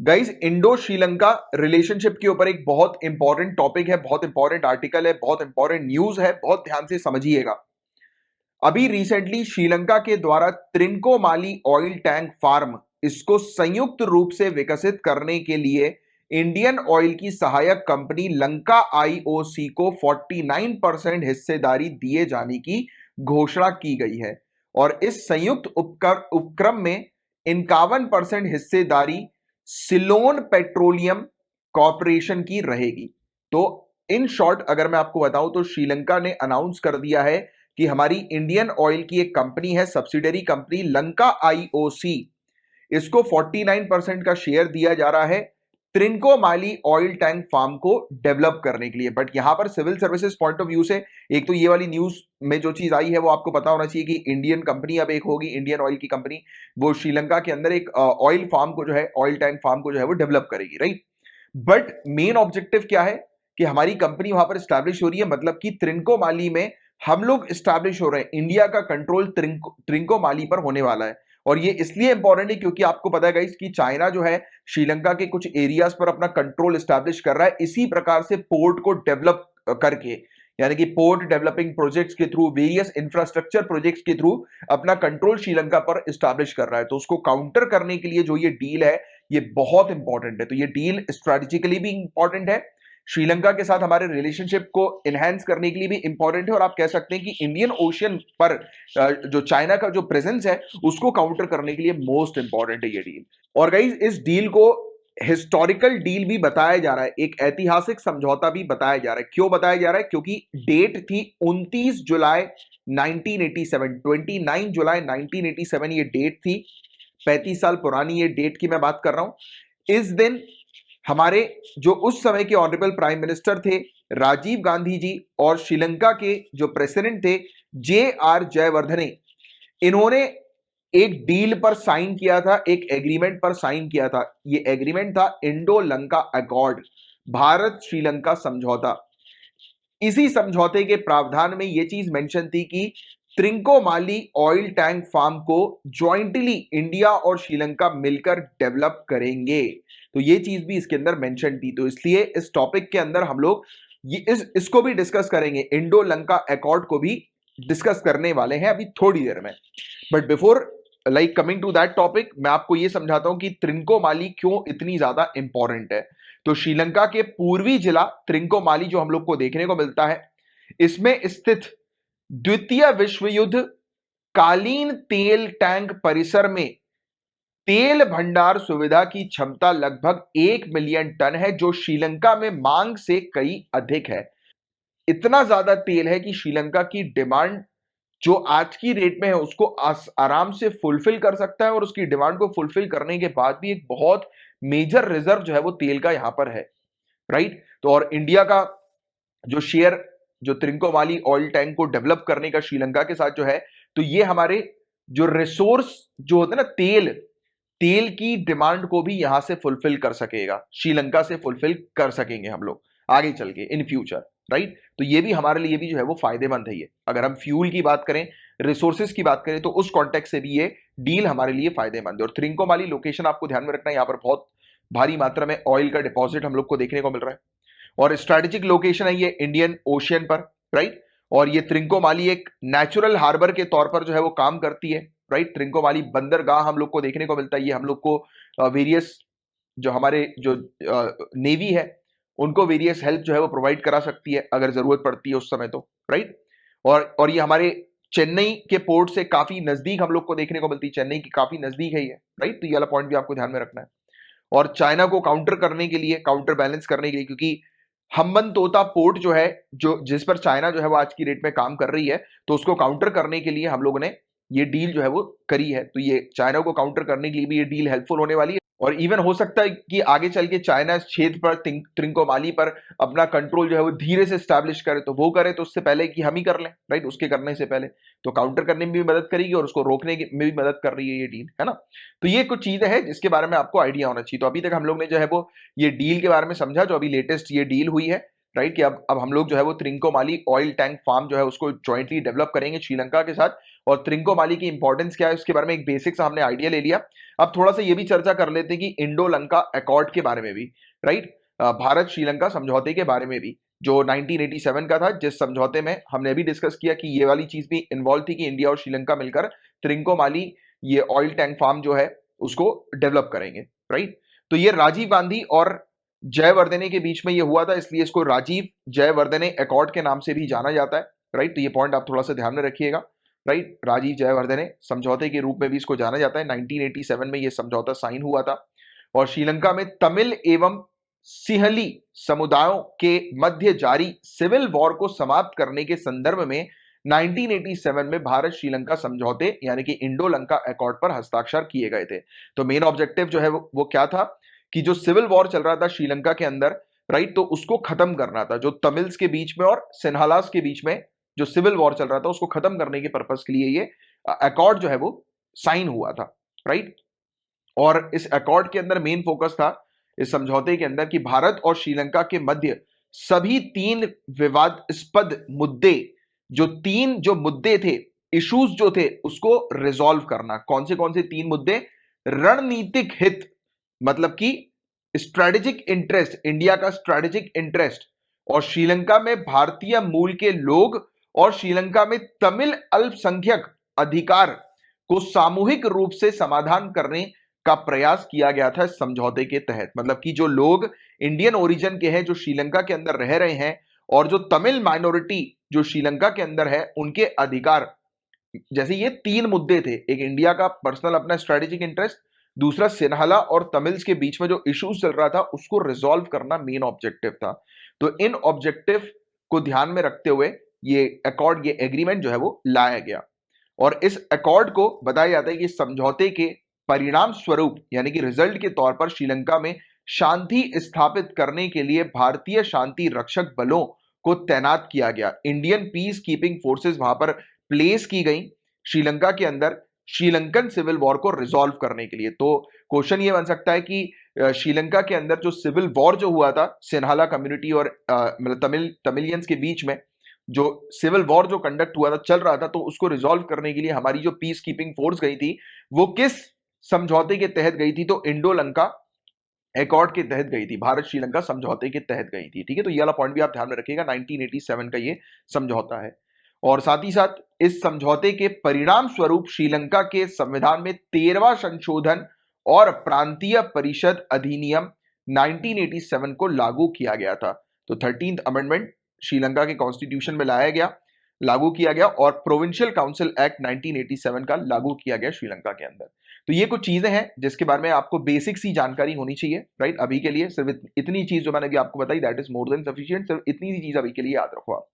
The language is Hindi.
गाइस, इंडो श्रीलंका रिलेशनशिप के ऊपर एक बहुत इंपॉर्टेंट टॉपिक है, बहुत इंपॉर्टेंट आर्टिकल है, बहुत इंपॉर्टेंट न्यूज है। बहुत ध्यान से समझिएगा। अभी रिसेंटली श्रीलंका के द्वारा त्रिंकोमाली ऑयल टैंक फार्म इसको संयुक्त रूप से विकसित करने के लिए इंडियन ऑयल की सहायक कंपनी लंका आईओसी को 49% हिस्सेदारी दिए जाने की घोषणा की गई है। और इस संयुक्त उपक्रम में 51% हिस्सेदारी सिलोन पेट्रोलियम कॉरपोरेशन की रहेगी। तो इन शॉर्ट अगर मैं आपको बताऊं तो श्रीलंका ने अनाउंस कर दिया है कि हमारी इंडियन ऑयल की एक कंपनी है, सब्सिडरी कंपनी लंका आईओसी, इसको 49% का शेयर दिया जा रहा है त्रिंकोमाली ऑयल टैंक फार्म को डेवलप करने के लिए। बट यहां पर civil services point of view से एक तो ये वाली न्यूज में जो चीज आई है वो आपको पता होना चाहिए कि इंडियन कंपनी अब एक होगी, इंडियन ऑयल की कंपनी, वो श्रीलंका के अंदर एक ऑयल फार्म को जो है, ऑयल टैंक फार्म को जो है वो डेवलप करेगी, राइट। बट मेन ऑब्जेक्टिव क्या है कि हमारी कंपनी वहां पर स्टैब्लिश हो रही है, मतलब कि त्रिंकोमाली में हम लोग स्टैब्लिश हो रहे हैं। इंडिया का कंट्रोल त्रिंकोमाली पर होने वाला है। और ये इसलिए इंपॉर्टेंट है क्योंकि आपको पता है गाइस कि चाइना जो है श्रीलंका के कुछ एरियाज पर अपना कंट्रोल स्टैब्लिश कर रहा है, इसी प्रकार से पोर्ट को डेवलप करके, यानी कि पोर्ट डेवलपिंग प्रोजेक्ट्स के थ्रू, वेरियस इंफ्रास्ट्रक्चर प्रोजेक्ट्स के थ्रू अपना कंट्रोल श्रीलंका पर स्टैब्लिश कर रहा है। तो उसको काउंटर करने के लिए जो ये डील है ये बहुत इंपॉर्टेंट है। तो ये डील स्ट्रेटेजिकली भी इंपॉर्टेंट है, श्रीलंका के साथ हमारे रिलेशनशिप को एनहांस करने के लिए भी इंपॉर्टेंट है, और आप कह सकते हैं कि इंडियन ओशियन पर जो चाइना का जो प्रेजेंस है उसको काउंटर करने के लिए मोस्ट इंपॉर्टेंट है ये डील। और गाइस, इस डील को हिस्टोरिकल डील भी बताया जा रहा है, एक ऐतिहासिक समझौता भी बताया जा रहा है। क्यों बताया जा रहा है? क्योंकि डेट थी 29 जुलाई 1987, 29 जुलाई 1987 ये डेट थी। 35 साल पुरानी ये डेट की मैं बात कर रहा हूं। इस दिन हमारे जो उस समय के ऑनरेबल प्राइम मिनिस्टर थे राजीव गांधी जी, और श्रीलंका के जो प्रेसिडेंट थे जे आर जयवर्धने, इन्होंने एक डील पर साइन किया था, एक एग्रीमेंट पर साइन किया था। ये एग्रीमेंट था इंडो लंका अकॉर्ड, भारत श्रीलंका समझौता। इसी समझौते के प्रावधान में यह चीज मेंशन थी कि त्रिंकोमाली ऑयल टैंक फार्म को ज्वाइंटली इंडिया और श्रीलंका मिलकर डेवलप करेंगे। तो ये चीज भी इसके अंदर मेंशन थी। तो इसलिए इस टॉपिक के अंदर हम लोग इसको भी डिस्कस करेंगे, इंडो लंका अकॉर्ड को भी डिस्कस करने वाले हैं अभी थोड़ी देर में। But before coming to that topic, मैं आपको यह समझाता हूं कि त्रिंकोमाली क्यों इतनी ज्यादा इंपॉर्टेंट है। तो श्रीलंका के पूर्वी जिला त्रिंकोमाली जो हम लोग को देखने को मिलता है, इसमें स्थित द्वितीय विश्व युद्ध कालीन तेल टैंक परिसर में तेल भंडार सुविधा की क्षमता लगभग 1 मिलियन टन है, जो श्रीलंका में मांग से कई अधिक है। इतना ज्यादा तेल है कि श्रीलंका की डिमांड जो आज की रेट में है उसको आराम से फुलफिल कर सकता है, और उसकी डिमांड को फुलफिल करने के बाद भी एक बहुत मेजर रिजर्व जो है वो तेल का यहां पर है, राइट। तो और इंडिया का जो शेयर जो त्रिंकोमाली ऑयल टैंक को डेवलप करने का श्रीलंका के साथ जो है, तो ये हमारे जो रिसोर्स जो होते हैं ना, तेल की डिमांड को भी यहां से फुलफिल कर सकेगा, श्रीलंका से फुलफिल कर सकेंगे हम लोग आगे चल के इन फ्यूचर, राइट। तो ये भी हमारे लिए भी जो है वो फायदेमंद है। ये अगर हम फ्यूल की बात करें, रिसोर्सेज की बात करें, तो उस कॉन्टेक्स्ट से भी ये डील हमारे लिए फायदेमंद है। और त्रिंकोमाली लोकेशन आपको ध्यान में रखना है, यहां पर बहुत भारी मात्रा में ऑयल का डिपॉजिट हम लोग को देखने को मिल रहा है, और स्ट्रेटेजिक लोकेशन है ये इंडियन ओशियन पर, राइट। और ये त्रिंकोमाली एक नेचुरल हार्बर के तौर पर जो है वो काम करती है, राइट। त्रिंकोमाली बंदरगाह हम लोग को देखने को मिलता है। ये हम लोग को वेरियस जो हमारे जो नेवी है उनको वेरियस हेल्प जो है वो प्रोवाइड करा सकती है अगर जरूरत पड़ती है उस समय, तो राइट। और ये हमारे चेन्नई के पोर्ट से काफी नजदीक हम लोग को देखने को मिलती है, चेन्नई की काफी नजदीक है ये, राइट। तो ये वाला पॉइंट भी आपको ध्यान में रखना है। और चाइना को काउंटर करने के लिए, काउंटर बैलेंस करने के लिए, क्योंकि हम्बनतोता पोर्ट जो है, जो जिस पर चाइना जो है वो आज की डेट में काम कर रही है, तो उसको काउंटर करने के लिए हम लोगों ने ये डील जो है वो करी है। तो ये चाइना को काउंटर करने के लिए भी ये डील हेल्पफुल होने वाली है। और इवन हो सकता है कि आगे चल के चाइना इस क्षेत्र पर, त्रिंकोमाली पर अपना कंट्रोल जो है वो धीरे से स्टैब्लिश करे, तो वो करे तो उससे पहले कि हम ही कर लें, राइट, उसके करने से पहले। तो काउंटर करने में भी मदद करेगी और उसको रोकने में भी मदद कर रही है ये डील, है ना। तो ये कुछ चीजें हैं जिसके बारे में आपको आइडिया होना चाहिए। तो अभी तक हम लोग ने जो है वो ये डील के बारे में समझा, जो अभी लेटेस्ट ये डील हुई है, राइट, कि अब हम लोग जो है वो त्रिंकोमाली ऑयल टैंक फार्म जो है उसको ज्वाइंटली डेवलप करेंगे श्रीलंका के साथ, और त्रिंकोमाली की इंपॉर्टेंस क्या है उसके बारे में एक बेसिक सा हमने आइडिया ले लिया। अब थोड़ा सा ये भी चर्चा कर लेते हैं कि इंडो लंका अकॉर्ड के बारे में भी, राइट, भारत श्रीलंका समझौते के बारे में भी, जो 1987 का था, जिस समझौते में हमने अभी डिस्कस किया कि ये वाली चीज भी इन्वॉल्व थी कि इंडिया और श्रीलंका मिलकर त्रिंकोमाली ये ऑयल टैंक फार्म जो है उसको डेवलप करेंगे, राइट। तो ये राजीव गांधी और जयवर्धने के बीच में ये हुआ था, इसलिए इसको राजीव जयवर्धने अकॉर्ड के नाम से भी जाना जाता है, राइट। तो ये पॉइंट आप थोड़ा सा ध्यान में रखिएगा, राइट। राजीव जयवर्धने समझौते के रूप में भी इसको जाना जाता है। 1987 में ये समझौता साइन हुआ था और श्रीलंका में तमिल एवं सिंहली समुदायों के मध्य जारी सिविल वॉर को समाप्त करने के संदर्भ में 1987 में भारत श्रीलंका समझौते यानी कि इंडो लंका अकॉर्ड पर हस्ताक्षर किए गए थे। तो मेन ऑब्जेक्टिव जो है वो क्या था कि जो सिविल वॉर चल रहा था श्रीलंका के अंदर, राइट, तो उसको खत्म करना था। जो तमिल्स के बीच में और सिन्हालास के बीच में जो सिविल वॉर चल रहा था उसको खत्म करने के पर्पस के लिए ये अकॉर्ड जो है वो साइन हुआ था, राइट। और इस अकॉर्ड के अंदर मेन फोकस था इस समझौते के अंदर कि भारत और श्रीलंका के मध्य सभी तीन विवादास्पद मुद्दे, जो तीन जो मुद्दे थे, इश्यूज जो थे, उसको रिजॉल्व करना। कौन से तीन मुद्दे? रणनीतिक हित, मतलब कि स्ट्रेटेजिक इंटरेस्ट, इंडिया का स्ट्रेटेजिक इंटरेस्ट, और श्रीलंका में भारतीय मूल के लोग और श्रीलंका में तमिल अल्पसंख्यक अधिकार को सामूहिक रूप से समाधान करने का प्रयास किया गया था इस समझौते के तहत। मतलब कि जो लोग इंडियन ओरिजिन के हैं जो श्रीलंका के अंदर रह रहे हैं और जो तमिल माइनॉरिटी जो श्रीलंका के अंदर है उनके अधिकार, जैसे ये तीन मुद्दे थे, एक इंडिया का पर्सनल अपना स्ट्रेटेजिक इंटरेस्ट, दूसरा सिन्हाला और तमिल्स के बीच में जो इश्यूज चल रहा था उसको रिजॉल्व करना मेन ऑब्जेक्टिव था। तो इन ऑब्जेक्टिव को ध्यान में रखते हुए ये अकॉर्ड, ये एग्रीमेंट जो है वो लाया गया। और इस अकॉर्ड को बताया जाता है कि समझौते के परिणाम स्वरूप यानी कि रिजल्ट के तौर पर श्रीलंका में शांति स्थापित करने के लिए भारतीय शांति रक्षक बलों को तैनात किया गया। इंडियन पीस कीपिंग फोर्सेस वहां पर प्लेस की गई श्रीलंका के अंदर श्रीलंकन सिविल वॉर को रिजॉल्व करने के लिए। तो क्वेश्चन ये बन सकता है कि श्रीलंका के अंदर जो सिविल वॉर जो हुआ था सिन्हाला कम्युनिटी और मतलब तमिलियंस के बीच में जो सिविल वॉर जो कंडक्ट हुआ था, चल रहा था, तो उसको रिजॉल्व करने के लिए हमारी जो पीस कीपिंग फोर्स गई थी वो किस समझौते के तहत गई थी? तो इंडो लंका अकॉर्ड के तहत गई थी, भारत श्रीलंका समझौते के तहत गई थी, ठीक है। तो ये वाला पॉइंट भी आप ध्यान में रखिएगा, 1987 का ये समझौता है। और साथ ही साथ इस समझौते के परिणाम स्वरूप श्रीलंका के संविधान में 13वां संशोधन और प्रांतीय परिषद अधिनियम 1987 को लागू किया गया था। तो 13th अमेंडमेंट श्रीलंका के कॉन्स्टिट्यूशन में लाया गया, लागू किया गया, और प्रोविंशियल काउंसिल एक्ट 1987 का लागू किया गया श्रीलंका के अंदर। तो ये कुछ चीजें हैं जिसके बारे में आपको बेसिक सी जानकारी होनी चाहिए, राइट। अभी के लिए सिर्फ इतनी चीज जो मैंने अभी आपको बताई that is more than sufficient. सिर्फ इतनी सी चीज अभी के लिए याद रखो आप।